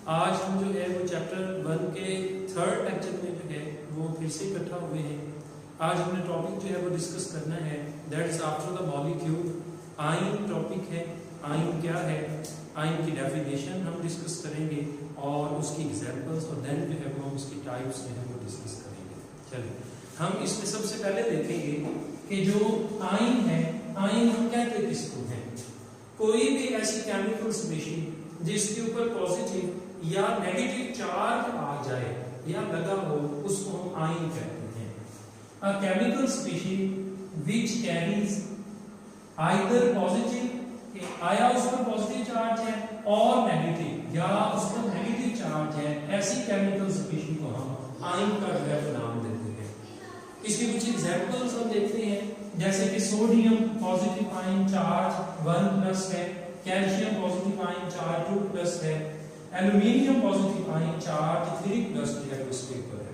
आज हम जो है वो चैप्टर 1 के थर्ड लेक्चर में जो है वो फिर से इकट्ठा हुए हैं। आज हमने टॉपिक जो है वो डिस्कस करना है, that is after the molecule. Ion topic है, आयन क्या है, आयन की डेफिनेशन हम डिस्कस करेंगे और उसकी एग्जांपल्स, और देन जो है वो हम उसकी टाइप्स जो है वो डिस्कस करेंगे। चलिए हम इसमें सबसे पहले देखेंगे कि जो आयन है, आयन हम कहते किसको हैं? कोई भी ऐसी केमिकल स्पीशीज जिसके ऊपर पॉजिटिव या नेगेटिव चार्ज आ जाए या लगा हो, उसको हम आयन कहते हैं। A chemical species which carries either positive, आया उस पर पॉजिटिव चार्ज है, और नेगेटिव या उस पर नेगेटिव चार्ज है, ऐसी केमिकल स्पीशीज को हम आयन का जो है नाम देते हैं। इसके कुछ एग्जांपल्स हम देखते हैं, जैसे कि सोडियम पॉजिटिव आयन चार्ज 1+ है, कैल्शियम पॉजिटिव आयन चार्ज 2+ है, एल्युमिनियम पॉजिटिव आयन चार्ज 3+ जो है उसके ऊपर है।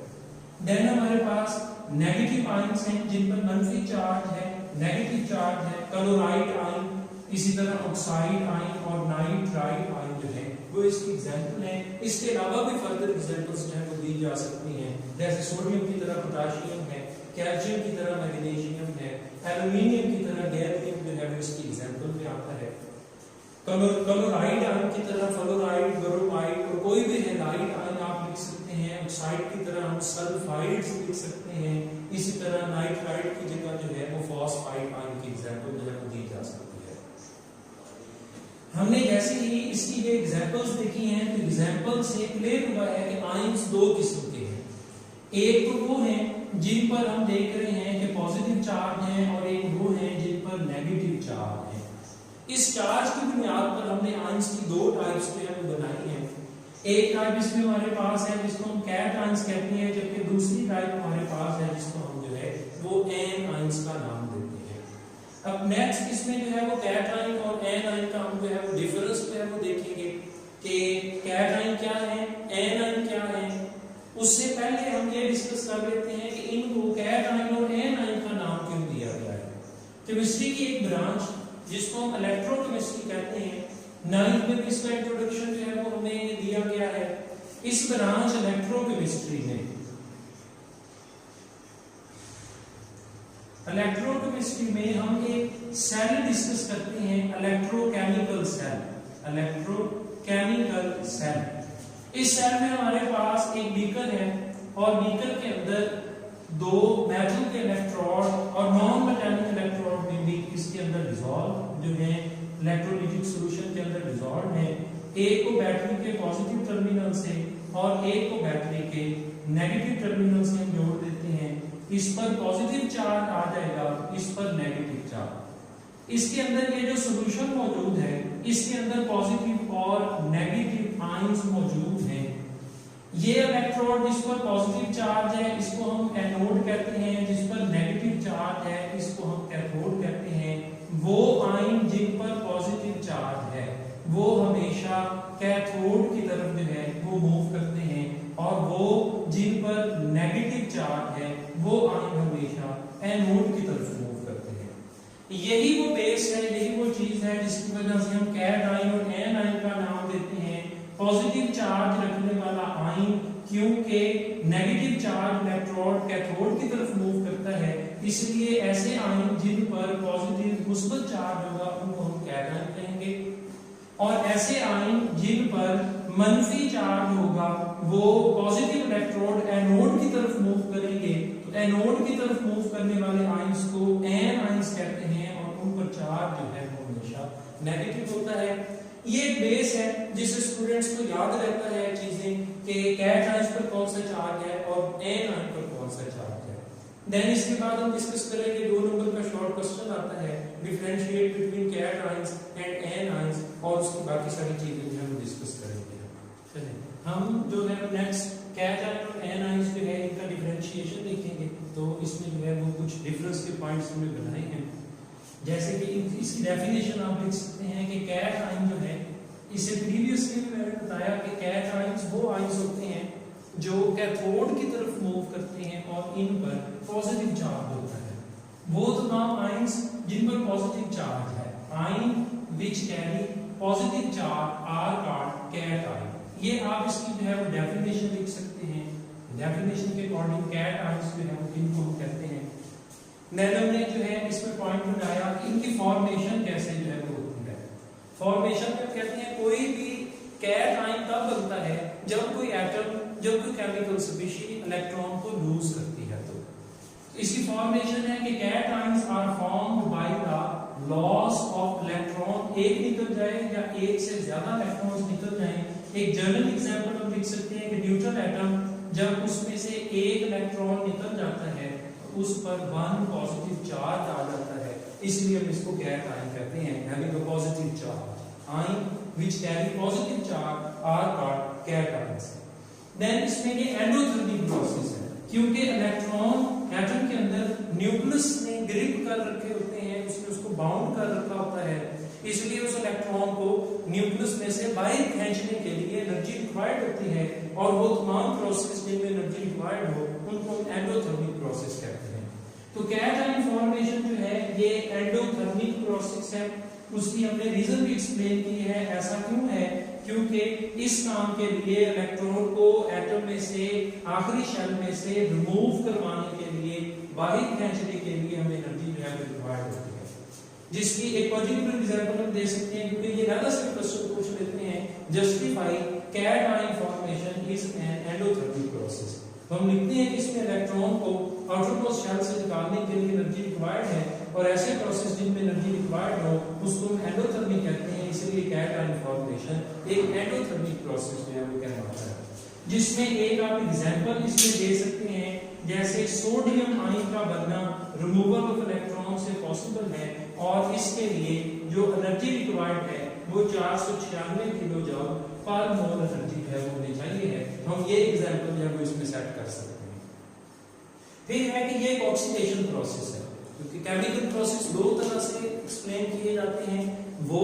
देन हमारे पास नेगेटिव आयन्स हैं जिन पर मंफी चार्ज है, नेगेटिव चार्ज है, क्लोराइड आयन, इसी तरह ऑक्साइड आयन और नाइट्राइड आयन जो है वो इसकी एग्जांपल है। इसके अलावा भी फर्दर एग्जांपल्स जो है वो दी जा सकती हैं, जैसे सोडियम की तरह पोटेशियम है, कैल्शियम की तरह मैग्नीशियम है, एल्युमिनियम की तरह गैलियम जो है वो इसकी एग्जांपल में आता है। क्लोराइड आयन की तरह फ्लोराइड, ब्रोमाइड और कोई भी हैलाइड आयन आप लिख सकते हैं। ऑक्साइड की तरह हम सल्फाइड्स लिख सकते हैं। इसी तरह नाइट्राइड की जगह जो है वो फॉस्फाइड आयन की एग्जांपल जो है वो दी जा सकती है। हमने जैसे ही इसकी ये एग्जांपल्स देखी हैं तो एग्जांपल से क्लियर हुआ है कि आयन्स दो किस्म के हैं। एक तो वो हैं जिन पर हम देख रहे हैं कि पॉजिटिव चार्ज है, और एक वो हैं जिन पर नेगेटिव चार्ज है। इस चार्ज की बुनियाद पर हमने आयन्स की दो टाइप्स जो है बनाई हैं। एक टाइप इसमें हमारे पास है जिसको हम कैट आयन्स कहते हैं, जबकि दूसरी टाइप हमारे पास है जिसको हम जो है वो एन आयन्स का नाम देते हैं। अब नेक्स्ट इसमें जो है वो कैट आयन और एन आयन का हम जो है वो डिफरेंस जो है वो देखेंगे कि कैट आयन क्या है, एन आयन क्या है। उससे पहले हम ये डिस्कस कर लेते हैं कि इनको कैट आयन और एन आयन का नाम क्यों दिया गया है। केमिस्ट्री की एक ब्रांच जिसको हम इलेक्ट्रोकेमिस्ट्री कहते हैं, 9th में भी इसका इंट्रोडक्शन जो है वो हमें दिया गया है। इस ब्रांच इलेक्ट्रोकेमिस्ट्री में हम एक सेल डिस्कस करते हैं, इलेक्ट्रोकेमिकल सेल। इलेक्ट्रोकेमिकल सेल, इस सेल में हमारे पास एक बीकर है और बीकर के अंदर दो मेटल के इलेक्ट्रोड और नॉन मेटालिक इलेक्ट्रोड में भी इसके अंदर डिसॉल्व जो है इलेक्ट्रोलिटिक सॉल्यूशन के अंदर डिसॉल्व है। एक को बैटरी के पॉजिटिव टर्मिनल से और एक को बैटरी के नेगेटिव टर्मिनल से हम जोड़ देते हैं। इस पर पॉजिटिव चार्ज आ जाएगा, इस पर नेगेटिव चार्ज। इसके अंदर ये जो सॉल्यूशन मौजूद है, इसके अंदर पॉजिटिव और नेगेटिव आयंस मौजूद हैं। ये इलेक्ट्रोड जिस पर पॉजिटिव चार्ज है इसको हम एनोड कहते हैं, जिस पर नेगेटिव चार्ज है इसको हम कैथोड कहते हैं। वो आयन जिन पर पॉजिटिव चार्ज है वो हमेशा कैथोड की तरफ जो है वो मूव करते हैं, और वो जिन पर नेगेटिव चार्ज है वो आयन हमेशा एनोड की तरफ मूव करते हैं। यही वो बेस है, यही वो चीज है जिसकी वजह से हम कैट आयन और एन आयन का नाम देते हैं। पॉजिटिव चार्ज रखने वाला आयन, क्योंकि नेगेटिव चार्ज इलेक्ट्रोड कैथोड की तरफ मूव करता है, इसलिए ऐसे आयन जिन पर पॉजिटिव मुस्बत चार्ज होगा उनको हम कैट आयन कहेंगे, और ऐसे आयन जिन पर मंफी चार्ज होगा वो पॉजिटिव इलेक्ट्रोड एनोड की तरफ मूव करेंगे, तो एनोड की तरफ मूव करने वाले आयंस को एन आयंस कहते हैं, और उन पर चार्ज जो है वो हमेशा नेगेटिव होता है। ये एक बेस है जिससे स्टूडेंट्स को याद रहता है चीजें कि कैट आयंस पर कौन सा चार्ज है और एन आयन पर कौन सा चार्ज है। देन इसके बाद हम डिस्कस करेंगे 2 नंबर का शॉर्ट क्वेश्चन आता है, differentiate between cations and anions, और उसकी बाकी सारी चीजें जो हम डिस्कस करेंगे। चलिए हम जो है नेक्स्ट कैट आयन और एन आयंस जो है इनका डिफरेंशिएशन देखेंगे। तो इसमें जो है वो कुछ डिफरेंस के पॉइंट्स हमने बनाए हैं, जैसे कि इसकी डेफिनेशन आप लिख सकते हैं कि कैट आयन जो है, इसे प्रीवियसली भी मैंने बताया कि कैट आयंस वो आयंस होते हैं जो कैथोड की तरफ मूव करते हैं और इन पर पॉजिटिव चार्ज होता है। वो तमाम आयंस जिन पर पॉजिटिव चार्ज है, ion which carry positive charge are called cation. ये आप इसकी जो है वो डेफिनेशन लिख सकते हैं। डेफिनेशन के अकॉर्डिंग कैट आयंस जो है वो किनको हम कहते हैं। देन हमने जो है इसमें पॉइंट उठाया कि इनकी फॉर्मेशन कैसे जो है वो होती है। फॉर्मेशन में कहते हैं कोई भी कैट आयन तब बनता है जब कोई एटम, जब कोई केमिकल स्पीशीज इलेक्ट्रॉन को लूज करती है। तो इसकी फॉर्मेशन है कि cations are formed by the loss of electron, एक निकल जाए या एक से ज्यादा इलेक्ट्रॉन्स निकल जाएं। एक जनरल एग्जांपल हम लिख सकते हैं कि न्यूट्रल एटम जब उसमें से एक इलेक्ट्रॉन निकल जाता है तो उस पर 1 पॉजिटिव चार्ज आ जाता है, इसलिए हम इसको कैट आयन कहते हैं, having a positive charge. Ion which carry positive charge are called cations. Then इसमें ये एंडोथर्मिक प्रोसेस है, क्योंकि इलेक्ट्रॉन एटम के अंदर न्यूक्लियस में ग्रिप कर रखे होते हैं, उसने उसको बाउंड कर रखा होता है, इसलिए उस इलेक्ट्रॉन को न्यूक्लियस में से बाहर खींचने के लिए एनर्जी रिक्वायर्ड होती है, और वो तमाम प्रोसेस जिनमें एनर्जी रिक्वायर्ड हो उनको एंडोथर्मिक प्रोसेस कहते हैं। तो कैट आयन फॉर्मेशन जो है ये एंडोथर्मिक प्रोसेस है। उसकी हमने रीजन भी एक्सप्लेन की है, ऐसा क्यों है, क्योंकि इस काम के लिए इलेक्ट्रॉन को एटम में से आखिरी शेल में से रिमूव करवाने के लिए, बाहर खींचने के लिए हमें एनर्जी जो है रिक्वायर्ड होती है। जिसकी एक पर्टिकुलर एग्जांपल हम दे सकते हैं, क्योंकि ये ज्यादा से क्वेश्चन पूछ लेते हैं, justify cation formation is an endothermic process. तो हम लिखते हैं कि इसमें इलेक्ट्रॉन को आउटरमोस्ट शेल से निकालने के लिए एनर्जी रिक्वायर्ड है, और ऐसे प्रोसेस जिनमें एनर्जी रिक्वायर्ड हो उसको हम एंडोथर्मिक कहते हैं, इसलिए कैट आयन फॉर्मेशन एक एंडोथर्मिक प्रोसेस जो है वो कहलाता है। जिसमें एक आप एग्जांपल इसमें दे सकते हैं, जैसे सोडियम आयन का बनना रिमूवल ऑफ इलेक्ट्रॉन से पॉसिबल है, और इसके लिए जो एनर्जी रिक्वायर्ड है वो 496 किलो जूल पर मोल एनर्जी है वो होनी चाहिए है। हम ये एग्जांपल जो है वो इसमें सेट कर सकते हैं। फिर है कि ये एक ऑक्सीडेशन प्रोसेस है, क्योंकि केमिकल प्रोसेस दो तरह से एक्सप्लेन किए जाते हैं। वो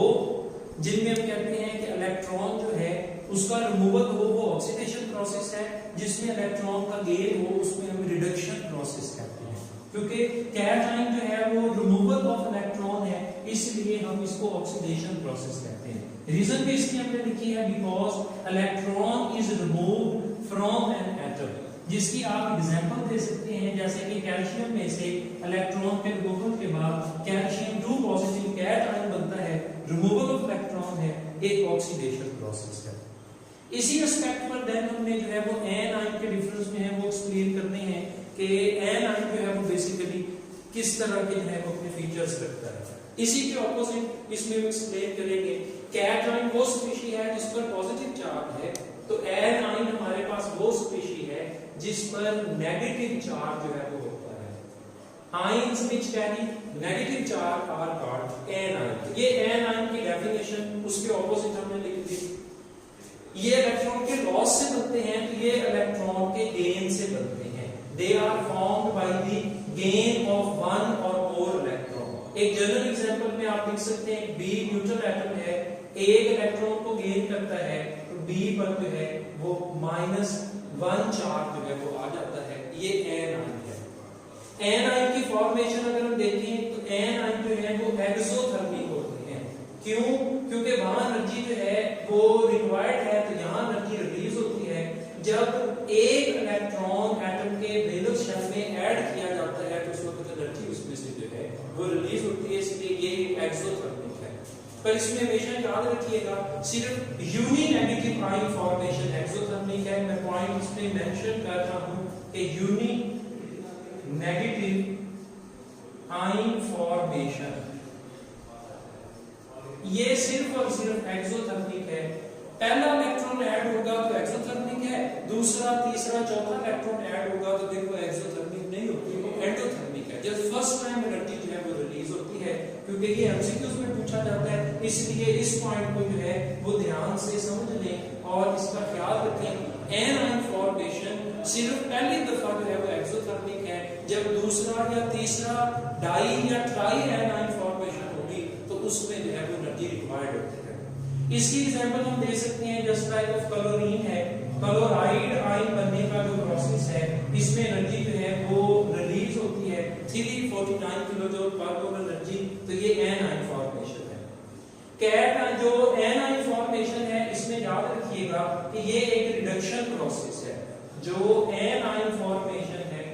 जिनमें हम कहते हैं कि इलेक्ट्रॉन जो है उसका रिमूवल हो वो ऑक्सीडेशन प्रोसेस है, जिसमें इलेक्ट्रॉन का गेन हो उसमें हम रिडक्शन प्रोसेस कहते हैं। क्योंकि कैट आयन जो है वो रिमूवल ऑफ इलेक्ट्रॉन है, इसलिए हम इसको ऑक्सीडेशन प्रोसेस कहते हैं। रीजन भी इसकी हमने लिखी है, because electron is removed from an atom, जिसकी आप एग्जांपल दे सकते हैं, जैसे कि कैल्शियम में से इलेक्ट्रॉन के रिमूवल के बाद कैल्शियम 2 पॉजिटिव कैट आयन बनता है, रिमूवल ऑफ इलेक्ट्रॉन है, एक ऑक्सीडेशन प्रोसेस है। इसी एस्पेक्ट पर देन हमने जो है वो एन आयन के डिफरेंस में है वो एक्सप्लेन करने हैं कि एन आयन जो है वो बेसिकली किस तरह के जो है वो अपने फीचर्स रखता है। इसी के ऑपोजिट इसमें हम एक्सप्लेन करेंगे, कैट आयन वो स्पीशीज है जिस पर पॉजिटिव चार्ज है, तो एन आयन हमारे पास वो स्पीशीज है जिस पर नेगेटिव चार्ज जो है वो होता है। Ions which carry negative charge are called anion. ये एन आयन की डेफिनेशन उसके ऑपोजिट हमने लिख दी। ये इलेक्ट्रॉन के लॉस से बनते हैं, तो ये इलेक्ट्रॉन के गेन से बनते हैं। They are formed by the gain of 1 और मोर इलेक्ट्रॉन। एक जनरल एग्जांपल में आप लिख सकते हैं, बी न्यूट्रल एटम है, एक इलेक्ट्रॉन को गेन करता है, तो बी पर जो है वो -1 चार्ज जो है वो आ जाता है। ये एन आयन है। एन आयन की फॉर्मेशन अगर हम देखें तो एन आयन जो है वो एक्सोथर्मिक होते हैं। क्यों? क्योंकि वहां एनर्जी जो है वो रिक्वायर्ड है, तो यहाँ एनर्जी रिलीज होती है। जब एक इलेक्ट्रॉन एटम के वैलेंस शेल में ऐड किया जाता है तो उस वक्त एनर्जी उसमें से जो है वो रिलीज होती है, इसलिए ये एक्सोथर्मिक है। पर इसमें हमेशा याद रखिएगा, सिर्फ uninegative ion formation exothermic है। मैं पॉइंट इसमें मेंशन कर रहा हूं कि यूनी नेगेटिव आयन फॉर्मेशन ये सिर्फ और सिर्फ एक्सोथर्मिक है। पहला इलेक्ट्रॉन ऐड होगा तो एक्सोथर्मिक है, दूसरा तीसरा चौथा इलेक्ट्रॉन ऐड होगा तो देखो एक्सोथर्मिक नहीं होती, वो एंडोथर्मिक है। जब फर्स्ट टाइम एनर्जी जो है वो रिलीज होती है, क्योंकि ये एमसीक्यूज में पूछा जाता है, इसलिए इस पॉइंट को जो है वो ध्यान से समझ लें और इसका ख्याल रखें। एन आयन फॉर्मेशन सिर्फ पहली दफा जो है वो एक्सोथर्मिक है, जब दूसरा या तीसरा डाई या ट्राई एन आयन फॉर्मेशन होगी तो उसमें जो है वो एनर्जी रिक्वायर्ड होती है। इसकी एग्जांपल हम दे सकते हैं, जस्ट लाइक ऑफ क्लोरीन है, क्लोराइड आयन बनने का जो प्रोसेस है इसमें एनर्जी जो है वो रिलीज होती है 349 किलो जूल पर मोल एनर्जी, तो ये एन आयन फॉर्मेशन है। कैट जो एनाइन फॉर्मेशन है इसमें याद रखिएगा कि ये एक रिडक्शन प्रोसेस है। जो एनाइन फॉर्मेशन है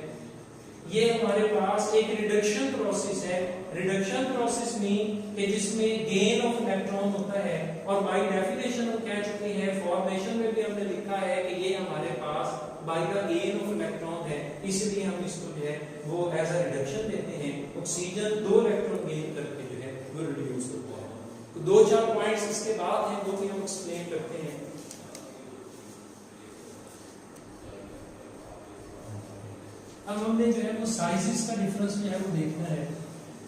ये हमारे पास एक रिडक्शन प्रोसेस है। रिडक्शन प्रोसेस मीन कि जिसमें गेन ऑफ इलेक्ट्रॉन होता है, और बाय डेफिनेशन हम कह चुके हैं, फॉर्मेशन में भी हमने लिखा है कि ये हमारे पास by the gain of electron है, इसलिए हम इसको जो है वो एज अ रिडक्शन देते हैं। ऑक्सीजन 2 इलेक्ट्रॉन गेन करके जो है वो रिड्यूस होता है। तो 2-4 पॉइंट्स इसके बाद हैं वो भी हम एक्सप्लेन करते हैं। अब हमने जो है वो साइजेस का डिफरेंस जो है वो देखना है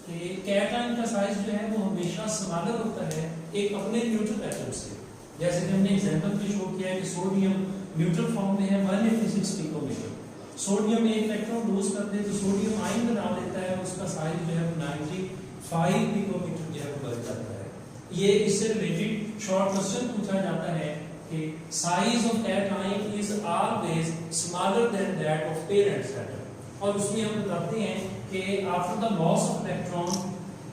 कि कैटायन का साइज जो है वो हमेशा स्मॉलर होता है एक अपने न्यूट्रल एटम से। जैसे कि हमने एग्जांपल भी शो किया है कि सोडियम न्यूट्रल फॉर्म में है 186 पिकोमीटर। सोडियम एक इलेक्ट्रॉन लूज कर दे तो सोडियम आयन बना देता है, उसका साइज जो है 95 पिकोमीटर जो है वो बढ़ जाता है। ये इससे रिलेटेड शॉर्ट क्वेश्चन पूछा जाता है कि size of cation is always smaller than that of parent atom, और उसमें हम बताते हैं कि after the loss of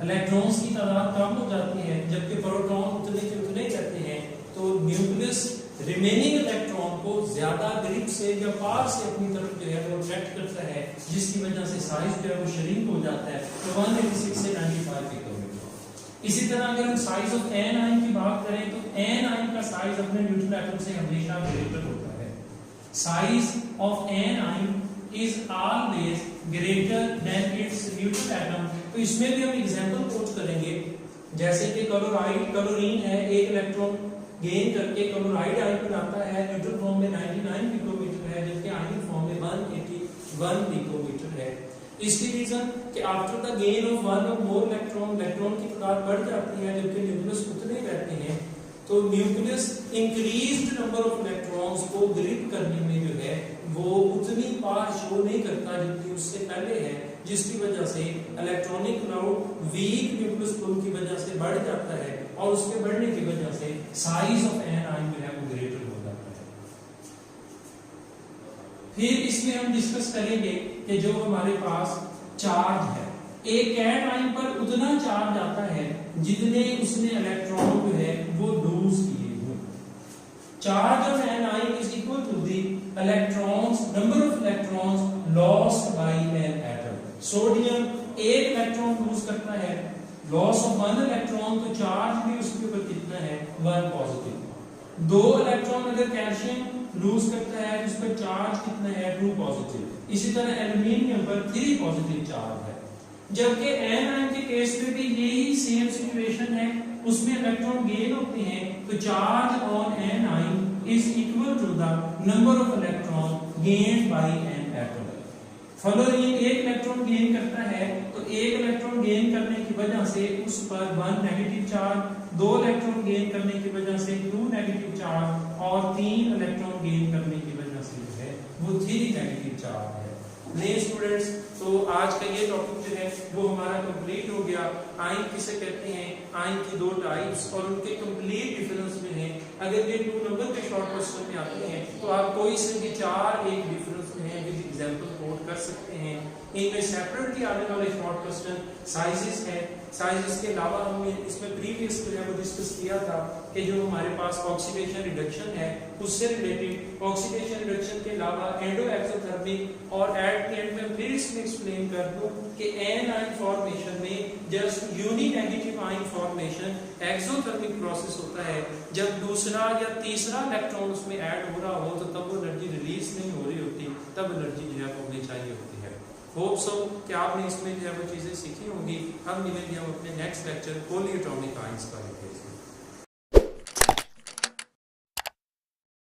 electrons की तादाद कम हो जाती है, जबकि प्रोटॉन उतने के उतने रहते हैं। तो न्यूक्लियस रिमेनिंग इलेक्ट्रॉन को ज्यादा ग्रिप से या पार से अपनी तरफ जो है वो अट्रैक्ट करता है, जिसकी वजह से साइज जो है वो श्रिंक हो जाता है। तो 186 से 95 पिकोमीटर। इसी तरह अगर हम साइज ऑफ एन आयन की बात करें तो एन आयन का साइज अपने न्यूट्रल एटम से हमेशा ग्रेटर होता है। Size of an ion is always greater than its neutral atom। तो इसमें भी हम एग्जांपल कोट करेंगे, जैसे कि क्लोरीन है, एक इलेक्ट्रॉन गेन करके क्लोराइड आयन बनाता है, न्यूट्रल फॉर्म में 99 पिकोमीटर है, जबकि आयन फॉर्म में 181 पिकोमीटर है। इसकी रीजन कि after the gain of one और मोर इलेक्ट्रॉन की तादाद बढ़ जाती है, जबकि न्यूक्लियस उतने रहते हैं। तो nucleus increased number of electrons को ग्रिप करने में जो है वो उतनी पार शो नहीं करता जितनी उससे पहले है, जिसकी वजह से इलेक्ट्रॉनिक क्लाउड वीक न्यूक्लियस पुल की वजह से बढ़ जाता है, और उसके बढ़ने की वजह से साइज ऑफ एन आयन जो है वो ग्रेटर हो जाता है। फिर इसमें हम डिस्कस करेंगे कि जो हमारे पास चार्ज है, एक कैट आयन पर उतना चार्ज आता है जितने उसने इलेक्ट्रॉन जो है वो लूज किए हो। Charge of N ion is equal to the electrons number of electrons lost by an atom. Sodium एक इलेक्ट्रॉन लूज करता है, लॉस ऑफ 1 इलेक्ट्रॉन, तो चार्ज भी उसके ऊपर कितना है 1 पॉजिटिव। 2 इलेक्ट्रॉन अगर कैल्शियम लूज करता है तो उस पर चार्ज कितना है 2 पॉजिटिव। इसी तरह एल्युमिनियम पर 3 पॉजिटिव चार्ज है। जबकि एन आयन के केस में भी यही सेम सिचुएशन है, उसमें इलेक्ट्रॉन गेन होते हैं, तो charge on an ion is equal to the number of electron gained by an atom. Fluorine एक इलेक्ट्रॉन गेन करता है, तो एक इलेक्ट्रॉन गेन करने की वजह से उस पर 1 नेगेटिव चार्ज, 2 इलेक्ट्रॉन गेन करने की वजह से 2 नेगेटिव चार्ज, और 3 इलेक्ट्रॉन गेन करने की वजह से जो है वो 3 नेगेटिव चार्ज है। नहीं स्टूडेंट्स, तो आज का ये टॉपिक जो है वो हमारा कंप्लीट हो गया। आयन किसे कहते हैं, आयन की 2 टाइप्स और उनके कंप्लीट डिफरेंस में है। अगर ये 2 नंबर के शॉर्ट क्वेश्चन में आते हैं तो आप कोई से भी 4 एक डिफरेंस में है विद एग्जांपल कोट कर सकते हैं। इनमें सेपरेटली आने वाले शॉर्ट क्वेश्चन साइजेस है। साइजेस के अलावा हमने इसमें प्रीवियस जो है वो डिस्कस किया था कि जो हमारे पास ऑक्सीडेशन रिडक्शन है उससे रिलेटेड ऑक्सीडेशन रिडक्शन के अलावा एंडो एक्सोथर्मिक, और एट द एंड में फिर इसमें एक्सप्लेन कर दूं कि एन आयन फॉर्मेशन में just uninegative ion formation exothermic process होता है। जब दूसरा या तीसरा इलेक्ट्रॉन उसमें ऐड हो रहा हो तो तब वो एनर्जी रिलीज नहीं हो रही होती, तब एनर्जी जो है वो हमें चाहिए होती है। होप सो कि आपने इसमें जो है वो चीजें सीखी होंगी। हम मिलेंगे हम अपने नेक्स्ट लेक्चर पॉलीएटॉमिक आयंस का।